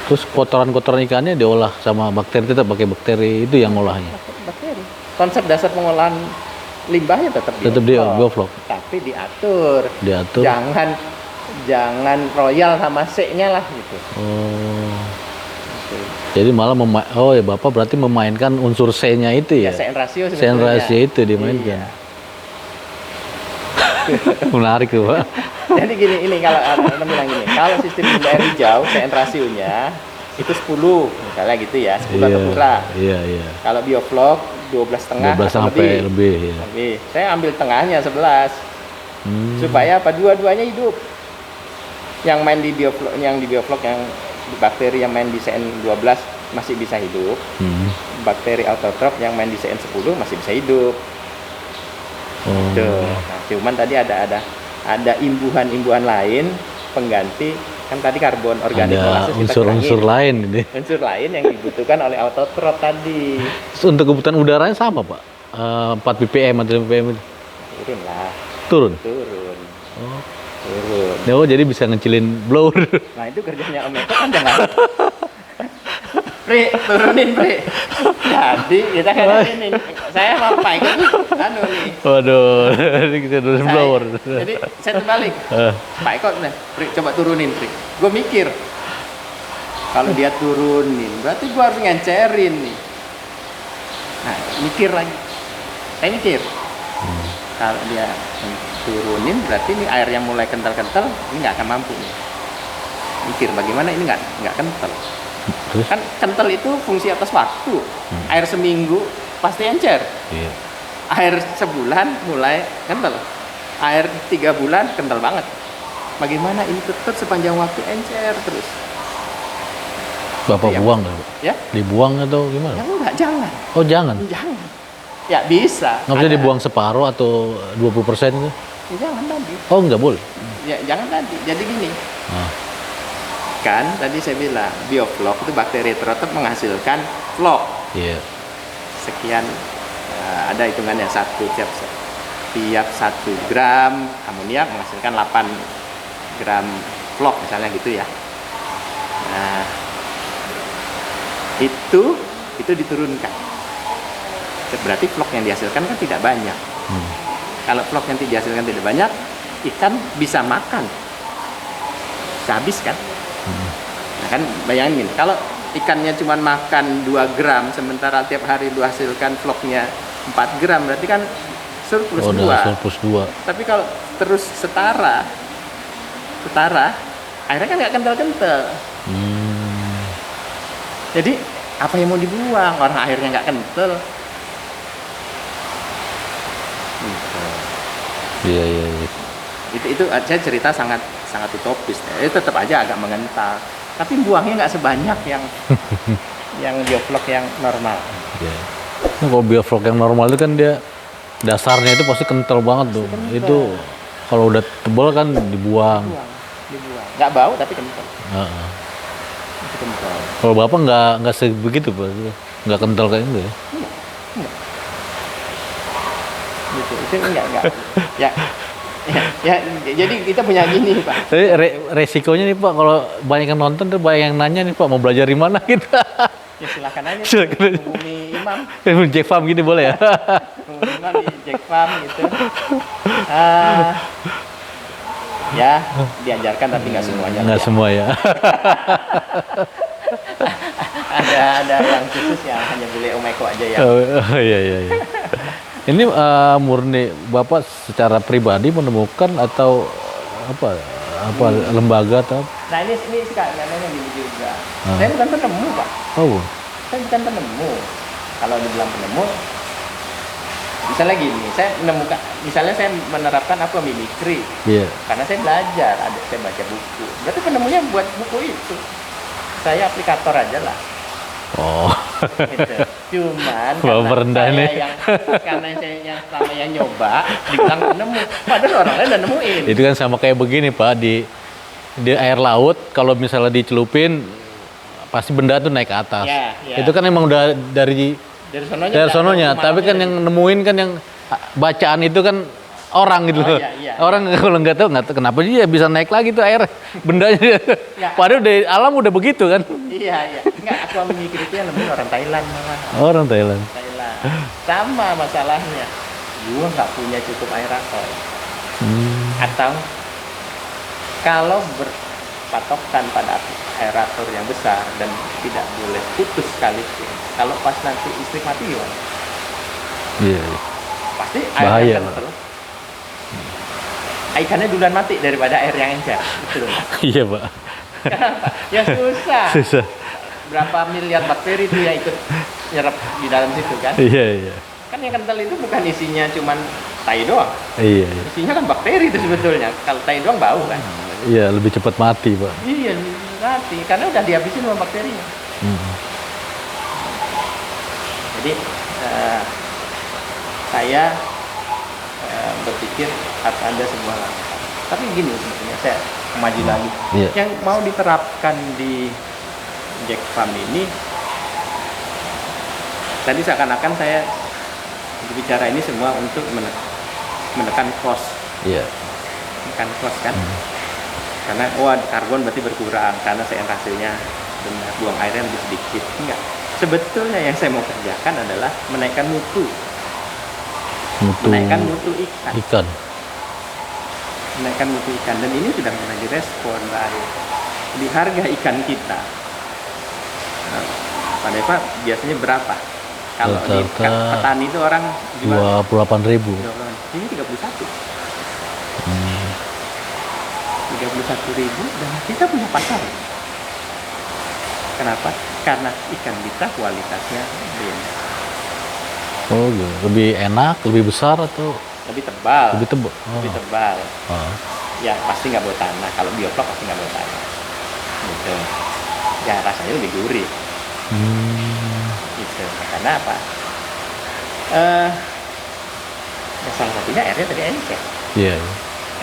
Terus kotoran-kotoran ikannya diolah sama bakteri, tetap pakai bakteri itu yang ngolahnya. Bakteri. Konsep dasar pengolahan limbahnya tetap Tetap dia bioflok. tapi diatur. Diatur. Jangan royal sama C-nya lah gitu. Oh. Gitu. Jadi malah oh ya Bapak berarti memainkan unsur C-nya itu ya. Ya, CN ratio CN sebetulnya. ratio itu dimainkan. Iya. Menarik tuh Pak. Jadi gini, ini kalau Anda bilang gini, kalau sistem air hijau CN rasionya itu 10 misalnya gitu ya, 10 atau kurang. Iya, iya. Kalau bioflok 12,5 12 atau sampai lebih ya. lebih. Saya ambil tengahnya 11. Supaya apa? Dua-duanya hidup. Yang main di bioflok, yang bakteri yang main di CN12 masih bisa hidup. Bakteri autotrof yang main di CN10 masih bisa hidup. Oh. Tuh. Nah, cuman tadi ada imbuhan-imbuhan lain pengganti, kan tadi karbon organik Ada molasses kita unsur-unsur lain ini. unsur lain yang dibutuhkan oleh autotrof tadi. Terus untuk kebutuhan udaranya sama Pak? 4 ppm atau 5 ppm itu? Turun lah, Turun? turun. Oh. Turun. Oh, jadi bisa ngecilin blower. Nah itu kerjanya Om Eko kan jangan. Pri, turunin Pri. Jadi kita kan ini, saya mau Pak Eko anu nih. Waduh, ini kita turunin blower. Jadi saya terbalik. Pak Eko nih, Pri, coba turunin Pri. Gue mikir, kalau dia turunin, berarti gue harus ngencerin nih. Nah, mikir lagi. Saya mikir, kalau dia turunin, berarti ini air yang mulai kental-kental, ini nggak akan mampu nih. Mikir bagaimana ini nggak kental. Terus? Kan kental itu fungsi atas waktu. Air seminggu pasti encer. Iya. Air sebulan mulai kental. Air 3 bulan kental banget. Bagaimana ini tetap sepanjang waktu encer terus? Bapak Ya. buang nggak Pak? Ya? Dibuang atau Ya gimana? enggak, jangan. Oh jangan? Jangan. Ya bisa. Nggak bisa Ada- dibuang separuh atau 20% itu? Ya, jangan tadi. Oh nggak boleh? Ya jangan tadi. Jadi gini. Ah. Kan tadi saya bilang bioflok itu bakteri heterotop menghasilkan flok. Iya. Sekian ada hitungannya tiap 1 gram amoniak menghasilkan 8 gram flok misalnya gitu ya. Nah itu diturunkan. Berarti flok yang dihasilkan kan tidak banyak. Kalau flok yang dihasilkan tidak banyak, ikan bisa makan, bisa habis kan. Nah kan bayangin, kalau ikannya cuma makan 2 gram, sementara tiap hari lu hasilkan vlognya 4 gram, berarti kan surplus Oh, 2. udah surplus 2. Tapi kalau terus setara, akhirnya kan nggak kental-kental. Jadi apa yang mau dibuang? Orang airnya nggak kental. Gitu. Iya, iya, iya. Itu saya cerita sangat sangat utopis. Itu tetap aja agak mengental. Tapi buangnya nggak sebanyak yang yang bioflok yang normal. Iya. Nah, kalau bioflok yang normal itu kan dia dasarnya itu pasti kental banget tuh. kental. Itu kalau udah tebal kan dibuang. Dibuang. Nggak bau tapi kental. Heeh. Itu kental. Kalau bapak nggak sebegitu pak, nggak kental kayak gitu ya? Gitu. Itu enggak. Ya, ya, jadi kita punya gini Pak. Tapi resikonya nih pak, kalau banyak yang nonton tuh banyak yang nanya nih pak, mau belajar di mana gitu. Ya silakan aja. Silakan aja. Menghubungi imam. Jack Farm gini boleh ya? Menghubungi imam di Jack Farm gitu. Ya, diajarkan tapi nggak semuanya. Nggak semua ya. Ada yang khusus yang hanya boleh Om Eko aja ya. Oh, iya, iya, iya. Ini murni Bapak secara pribadi menemukan atau apa lembaga atau? Nah ini sekarang gini juga. Saya bukan penemu Pak. Oh. Saya bukan penemu. Kalau dibilang penemu, misalnya gini, saya menemukan, misalnya saya menerapkan aqua mimicry. Iya. Karena saya belajar, saya baca buku. Berarti penemunya buat buku itu. Saya aplikator aja lah. Oh. Gitu. Cuman karena saya yang selama yang nyoba dibilang penemu, padahal orang lain udah nemuin. Itu kan sama kayak begini Pak, di air laut kalau misalnya dicelupin pasti benda tuh naik ke atas. Ya. Itu kan emang udah dari sononya, tapi kan yang nemuin kan yang bacaan itu kan orang gitu loh. Iya. Orang kalau nggak tahu kenapa dia bisa naik lagi tuh air bendanya. Padahal dari alam udah begitu kan. Iya. Enggak, aqua mimicry itu yang nemuin orang Thailand malah. Orang Thailand. Sama masalahnya. Gua nggak punya cukup aerator. Atau kalau berpatokan pada aerator yang besar dan tidak boleh putus sekalipun. Kalau pas nanti listrik mati gimana? Iya. Pasti bahaya. Ikannya duluan mati daripada air yang encer. Betul. Iya Pak. Kenapa? Ya susah. Berapa miliar bakteri itu yang ikut nyerap di dalam situ kan? Iya. Kan yang kental itu bukan isinya cuman tai doang. Iya. Isinya kan bakteri itu sebetulnya. Kalau tai doang bau kan? Iya, lebih cepat mati Pak. Iya, mati. Karena udah dihabisin sama bakterinya. Jadi saya berpikir harus ada sebuah langkah. Tapi gini sebetulnya saya maju lagi. Yang mau diterapkan di Jack Farm ini, tadi seakan-akan saya berbicara ini semua untuk menekan cost. Iya. Menekan cost kan. Karena karbon berarti berkurang karena hasilnya benar, buang airnya lebih sedikit. Enggak. Sebetulnya yang saya mau kerjakan adalah menaikkan mutu. Menaikkan mutu ikan. Menaikkan mutu ikan, dan ini sudah mulai direspon baik. Di harga ikan kita, Pak Deva biasanya berapa? Kalau di petani itu orang jual 28.000. Ini 31. 31.000 dan kita punya pasar. Kenapa? Karena ikan kita kualitasnya beda. Oh, lebih enak, lebih besar atau lebih tebal? Lebih tebal. Lebih tebal. Ya pasti nggak bau tanah. Kalau bioflok pasti nggak bau tanah. Gitu. Ya rasanya lebih gurih. Gitu. Karena apa? Ya salah satunya airnya tadi encer. Iya.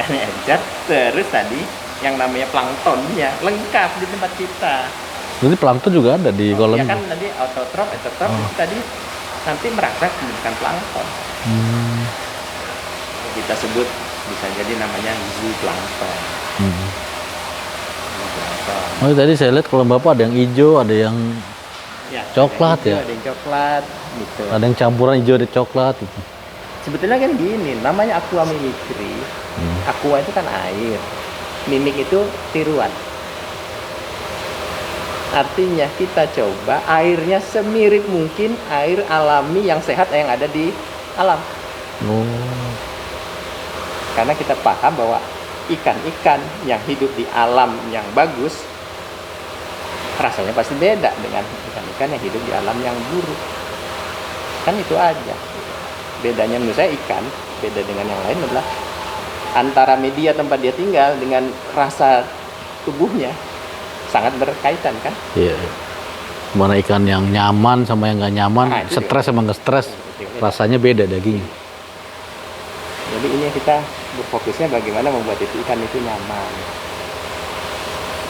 Airnya encer. Terus tadi yang namanya planktonnya lengkap di tempat kita. Berarti plankton juga ada di kolam. Ya kan tadi autotrop itu tadi nanti merangsang pembentukan plankton. Kita sebut bisa jadi namanya zooplankton. Oh tadi saya lihat kolam Bapak ada yang hijau, ada yang coklat ya. Ada yang coklat gitu. Ada yang campuran hijau dan coklat gitu. Sebetulnya kan gini, namanya aqua mimicry. Aqua itu kan air. Mimik itu tiruan. Artinya kita coba airnya semirip mungkin air alami yang sehat yang ada di alam. Karena kita paham bahwa ikan-ikan yang hidup di alam yang bagus rasanya pasti beda dengan ikan-ikan yang hidup di alam yang buruk. Kan itu aja. Bedanya menurut saya ikan beda dengan yang lain adalah antara media tempat dia tinggal dengan rasa tubuhnya sangat berkaitan kan. Iya. Mana ikan yang nyaman sama yang nggak nyaman, Nah, itu stres sama nggak stres, Itu beda. rasanya beda daging. Jadi ini kita berfokusnya bagaimana membuat itu ikan itu nyaman.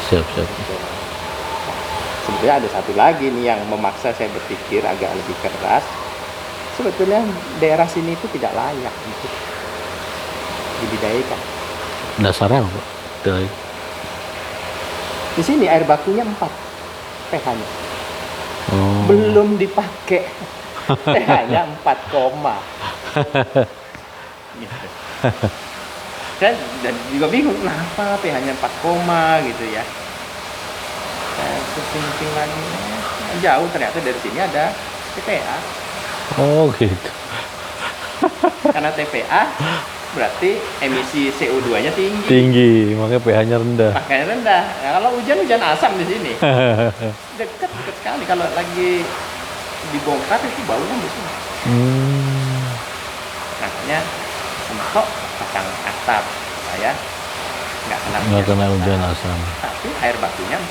Siap. Gitu. Nah, sebetulnya ada satu lagi nih yang memaksa saya berpikir agak lebih keras. Sebetulnya daerah sini itu tidak layak untuk budidaya ikan. Dasarnya apa, Pak? Dari Di sini air bakunya 4 pH-nya. oh. Belum dipakai. pH-nya 4 koma. Gitu. Saya dan juga bingung kenapa pH-nya 4 koma gitu ya. Saya pusing-pusing lagi. Jauh ternyata dari sini ada TPA. Oh gitu. Karena TPA berarti emisi CO2-nya tinggi. Tinggi, makanya pH-nya rendah. Makanya rendah. Nah, kalau hujan asam di sini. Dekat sekali. Kalau lagi dibongkar itu baunya di sini. Makanya sempat pasang atap supaya nggak kena hujan asam. Tapi air bakunya 4,5.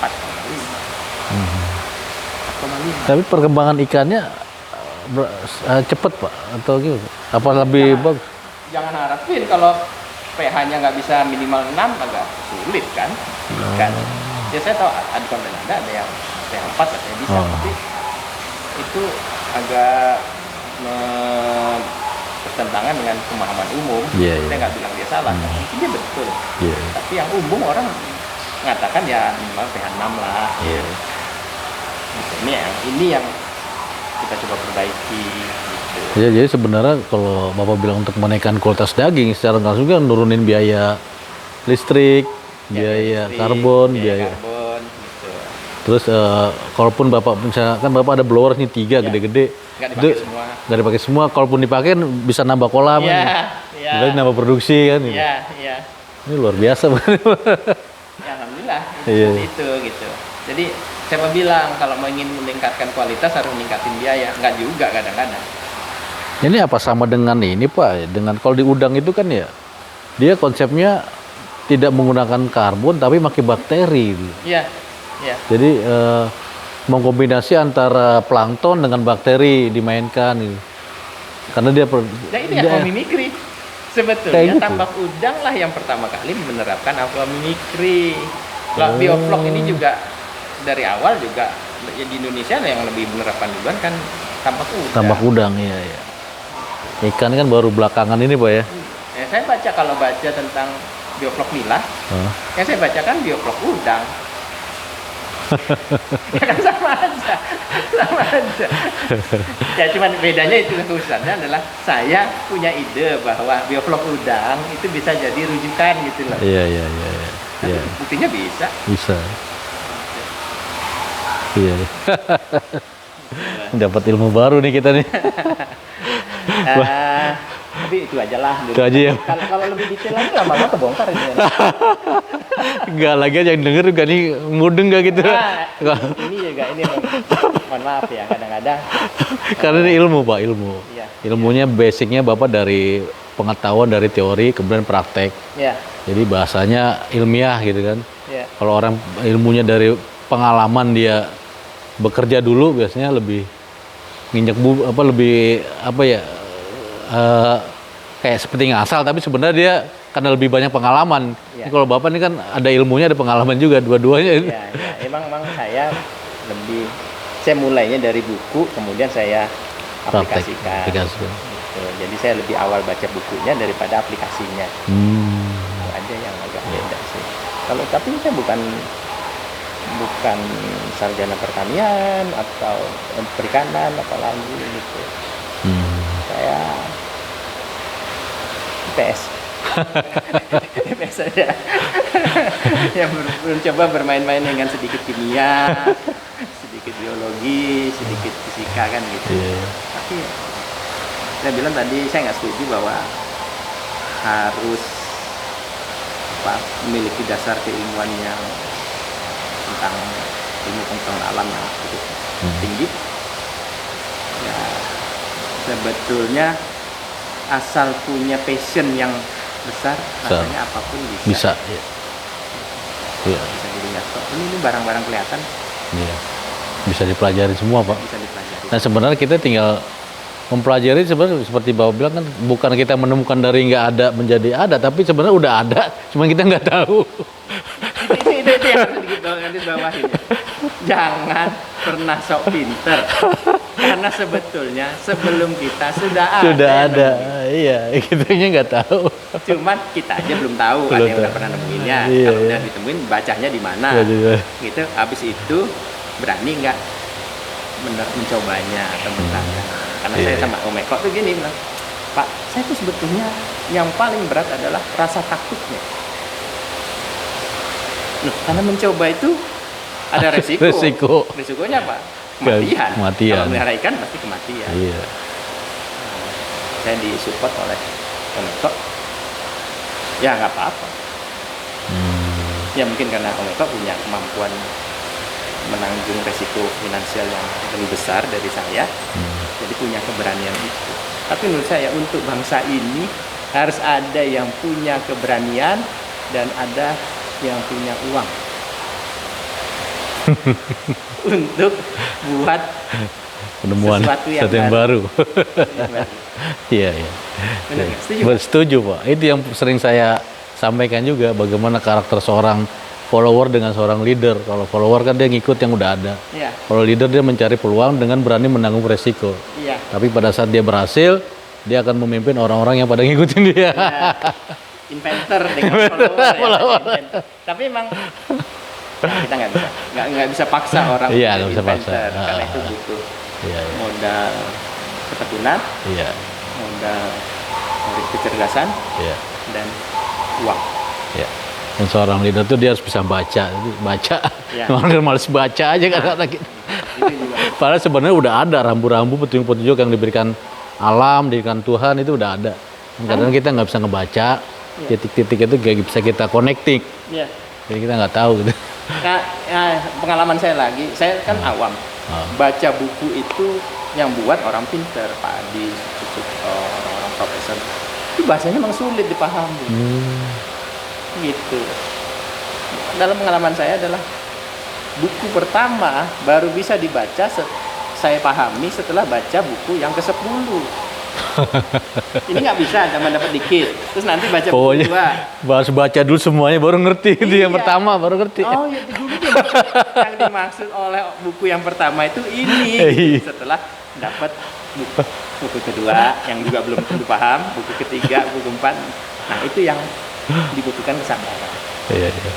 4,5. Tapi perkembangan ikannya cepet Pak atau gimana? Apa lebih bagus? Jangan harapin kalau pH-nya nggak bisa minimal 6 agak sulit kan. Kan. Ya saya tahu ada konten ada yang pH 4 katanya bisa, tapi itu agak bertentangan dengan pemahaman umum. Saya nggak bilang dia salah, mungkin dia betul. Tapi yang umum orang mengatakan ya minimal pH 6 lah. Gitu. Ini yang kita coba perbaiki. Gitu. Ya, jadi sebenarnya kalau Bapak bilang untuk menaikkan kualitas daging secara langsung kan nurunin biaya listrik, biaya karbon, biaya. Gitu. Terus kalaupun Bapak misalkan Bapak ada blower nih 3 gede-gede, nggak dipakai semua. Kalaupun dipakai bisa nambah kolam kan, jadi nambah produksi kan. Ini luar biasa. Ya, alhamdulillah itu gitu. Jadi siapa bilang kalau mau ingin meningkatkan kualitas harus meningkatin biaya? Enggak juga kadang-kadang. Ini apa sama dengan ini Pak? Dengan kalau di udang itu kan ya, dia konsepnya tidak menggunakan karbon tapi pakai bakteri. Iya. Jadi mengkombinasi antara plankton dengan bakteri dimainkan. Karena dia ini aquamimicry. Sebetulnya gitu. Tambak udang lah yang pertama kali menerapkan aquamimicry. Bioflok ini juga dari awal juga ya di Indonesia yang lebih menerapkan duluan kan tambak udang. Tambak udang, iya. Ikan kan baru belakangan ini Pak ya. Saya kalau baca tentang bioflok nila, yang saya bacakan bioflok udang. Ya kan sama aja. Ya cuman bedanya itu kekhususannya adalah saya punya ide bahwa bioflok udang itu bisa jadi rujukan gitu loh. Iya. Buktinya bisa. Iya. Dapat ilmu baru nih kita nih. Tapi itu aja lah. Itu aja ya. Kalau lebih detail lagi lama-lama kebongkar ini. Enggak lagi aja yang denger juga nih mudeng gak gitu. Ini juga ini mohon maaf ya kadang-kadang. Karena ini ilmu Pak, ilmu. Iya. Ilmunya basicnya Bapak dari pengetahuan dari teori kemudian praktek. Iya. Jadi bahasanya ilmiah gitu kan. Iya. Kalau orang ilmunya dari pengalaman dia bekerja dulu biasanya lebih nginjek kayak seperti ngasal tapi sebenarnya dia karena lebih banyak pengalaman. Ya. Kalau Bapak ini kan ada ilmunya ada pengalaman juga dua-duanya. Ya. Emang saya mulainya dari buku kemudian saya aplikasikan. Gitu. Jadi saya lebih awal baca bukunya daripada aplikasinya. Itu aja yang agak beda sih. Tapi saya bukan sarjana pertanian atau perikanan apalagi gitu. Saya IPS. IPS saja. Yang mencoba bermain-main dengan sedikit kimia, sedikit biologi, sedikit fisika kan gitu. Tapi saya bilang tadi saya nggak setuju bahwa harus memiliki dasar keilmuan yang tentang ilmu pengetahuan alam yang cukup tinggi. Ya sebetulnya asal punya passion yang besar, rasanya apapun bisa. Bisa. Ya. Iya. Bisa dilihat kok. Ini barang-barang kelihatan Iya. Bisa dipelajari semua, Pak. bisa dipelajari. Nah, sebenarnya kita tinggal mempelajari, sebenarnya seperti Bapak bilang kan, bukan kita menemukan dari nggak ada menjadi ada, tapi sebenarnya udah ada, cuma kita nggak tahu. itu yang harus garis bawahin. Jangan pernah sok pinter, karena sebetulnya sebelum kita sudah Ada, iya, kitanya nggak tahu. Cuman kita aja belum tahu, ada yang udah pernah nemuinnya. Iya, Kalau iya. udah ditemuin, bacanya di mana, Iya. gitu. Habis itu berani nggak mencobanya atau mentangkan. Karena Iya. saya sama Om Eko tuh gini bilang, Pak, saya tuh sebetulnya yang paling berat adalah rasa takutnya. Loh, karena mencoba itu ada resiko. Resikonya apa? Kematian. Kematian. Kalau melihara ikan pasti kematian. Iya. Saya disupport oleh Om Eko. Ya nggak apa-apa. Ya mungkin karena Om Eko punya kemampuan menanggung resiko finansial yang lebih besar dari saya, jadi punya keberanian itu. Tapi menurut saya untuk bangsa ini harus ada yang punya keberanian dan ada yang punya uang untuk buat Penemuan sesuatu yang baru. Iya, iya. Benar nggak? Setuju? Setuju, Pak. Itu yang sering saya sampaikan juga, bagaimana karakter seorang follower dengan seorang leader. Kalau follower kan dia ngikut yang udah ada. Iya, Kalau leader dia mencari peluang dengan berani menanggung resiko. iya. Tapi pada saat dia berhasil, dia akan memimpin orang-orang yang pada ngikutin dia. Ya, inventor dengan follower, ya, inventor. Tapi emang kita nggak bisa paksa orang Iya, menjadi nggak bisa paksa. inventor, karena itu butuh Iya, iya. modal ketekunan, Iya, modal kecerdasan, iya. dan uang. Ya. Dan seorang leader tuh dia harus bisa baca. Jadi baca. Ya. Orang males baca aja kadang-kadang gitu. Itu juga. Padahal sebenarnya udah ada rambu-rambu petunjuk-petunjuk yang diberikan alam, diberikan Tuhan, itu udah ada. Kadang kita nggak bisa ngebaca, titik-titik itu gak bisa kita connecting. Ya. Jadi kita nggak tahu gitu. Nah, pengalaman saya lagi, saya kan awam. Baca buku itu yang buat orang pinter, Pak Adi, orang-orang profesor. Itu bahasanya memang sulit dipahami. Gitu. Dalam pengalaman saya adalah buku pertama baru bisa dibaca saya pahami setelah baca buku yang ke-10. Ini nggak bisa, cuma dapat dikit. Terus nanti baca buku Pokoknya kedua. harus baca dulu semuanya baru ngerti. Itu yang Iya. pertama baru ngerti. Oh ya, dulu tuh yang dimaksud oleh buku yang pertama itu ini. Iya. Setelah dapat buku kedua yang juga belum tentu paham, buku ketiga, buku keempat. Nah itu yang dibutuhkan kesabaran. Iya, iya.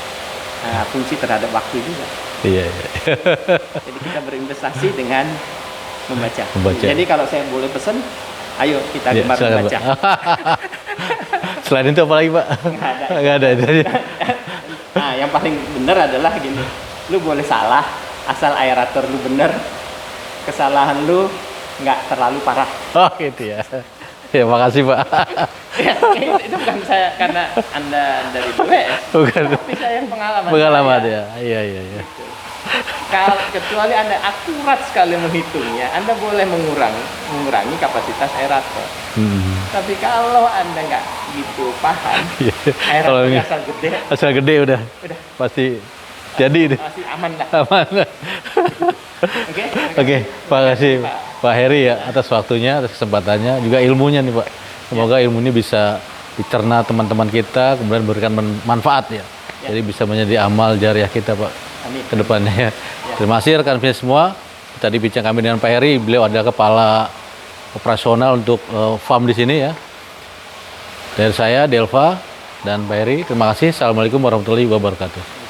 Nah, fungsi terhadap waktu juga. Iya, iya. Jadi kita berinvestasi dengan membaca. Membaca. Jadi kalau saya boleh pesan, ayo kita Iya, gemar silakan, membaca. Pak. Selain itu apa lagi, Pak? Nggak ada. Nggak ada itu aja. Nah, yang paling benar adalah gini, lu boleh salah, asal aerator lu bener, kesalahan lu nggak terlalu parah. Oh, gitu ya. Ya, makasih, Pak. Ya, itu bukan saya karena Anda dari BWS, Bukan. tapi saya yang pengalaman. Pengalaman saya. ya. Iya, iya, iya. Kalau kecuali Anda akurat sekali menghitungnya, Anda boleh mengurangi kapasitas aerator. Tapi kalau Anda nggak gitu paham, Iya. Kalau aeratornya ini asal gede, asal gede udah pasti jadi deh. masih aman lah. Aman. Oke? Oke, makasih Pak Heri ya atas waktunya, atas kesempatannya, juga ilmunya nih Pak. Semoga ilmu ini bisa dicerna teman-teman kita, kemudian memberikan manfaat ya. Jadi bisa menjadi amal jariah kita Pak Amin. ke depannya. Terima kasih rekan bisnis semua. Tadi bincang kami dengan Pak Heri, beliau adalah kepala operasional untuk farm di sini ya. Dari saya Delva dan Pak Heri, terima kasih. Assalamualaikum warahmatullahi wabarakatuh.